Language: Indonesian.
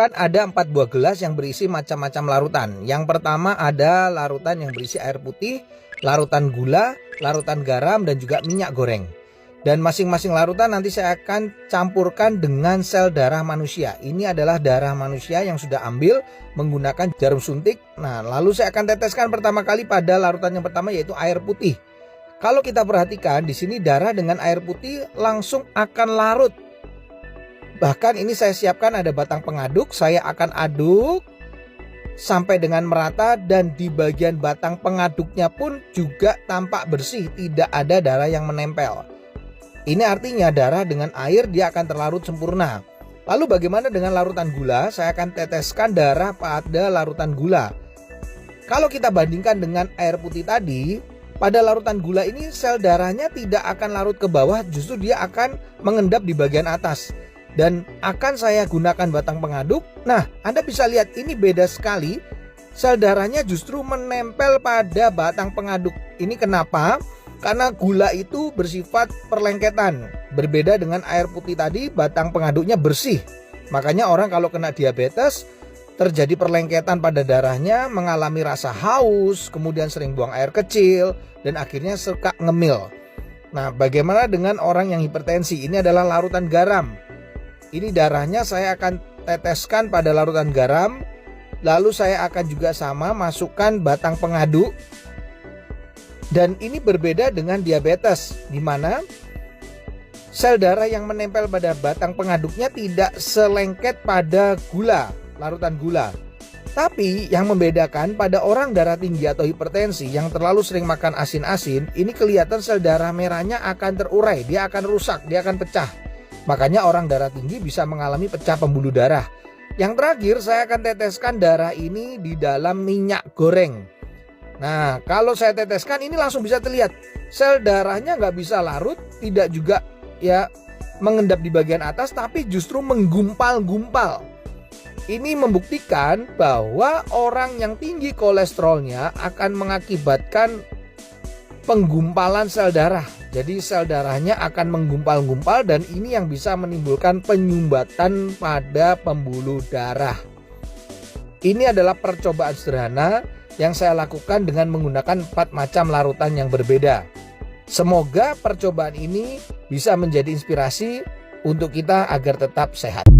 Kan ada 4 buah gelas yang berisi macam-macam larutan. Yang pertama ada larutan yang berisi air putih, larutan gula, larutan garam, dan juga minyak goreng. Dan masing-masing larutan nanti saya akan campurkan dengan sel darah manusia. Ini adalah darah manusia yang sudah ambil menggunakan jarum suntik. Nah, lalu saya akan teteskan pertama kali pada larutan yang pertama, yaitu air putih. Kalau kita perhatikan di sini darah dengan air putih langsung akan larut. Bahkan ini saya siapkan ada batang pengaduk, saya akan aduk sampai dengan merata, dan di bagian batang pengaduknya pun juga tampak bersih, tidak ada darah yang menempel. Ini artinya darah dengan air dia akan terlarut sempurna. Lalu bagaimana dengan larutan gula? Saya akan teteskan darah pada larutan gula. Kalau kita bandingkan dengan air putih tadi, pada larutan gula ini sel darahnya tidak akan larut ke bawah, justru dia akan mengendap di bagian atas. Dan akan saya gunakan batang pengaduk. Nah, Anda bisa lihat ini beda sekali. Sel darahnya justru menempel pada batang pengaduk. Ini kenapa? Karena gula itu bersifat perlengketan. Berbeda dengan air putih tadi, batang pengaduknya bersih. Makanya orang kalau kena diabetes, terjadi perlengketan pada darahnya, mengalami rasa haus, kemudian sering buang air kecil, dan akhirnya suka ngemil. Nah, bagaimana dengan orang yang hipertensi? Ini adalah larutan garam. Ini darahnya saya akan teteskan pada larutan garam. Lalu saya akan juga sama masukkan batang pengaduk. Dan ini berbeda dengan diabetes, di mana sel darah yang menempel pada batang pengaduknya tidak selengket pada gula, larutan gula. Tapi yang membedakan pada orang darah tinggi atau hipertensi yang terlalu sering makan asin-asin, ini kelihatan sel darah merahnya akan terurai, dia akan rusak, dia akan pecah. Makanya orang darah tinggi bisa mengalami pecah pembuluh darah. Yang terakhir saya akan teteskan darah ini di dalam minyak goreng. Nah, kalau saya teteskan ini langsung bisa terlihat sel darahnya nggak bisa larut, tidak juga ya mengendap di bagian atas, tapi justru menggumpal-gumpal. Ini membuktikan bahwa orang yang tinggi kolesterolnya akan mengakibatkan penggumpalan sel darah. Jadi sel darahnya akan menggumpal-gumpal, dan ini yang bisa menimbulkan penyumbatan pada pembuluh darah. Ini adalah percobaan sederhana yang saya lakukan dengan menggunakan 4 macam larutan yang berbeda. Semoga percobaan ini bisa menjadi inspirasi untuk kita agar tetap sehat.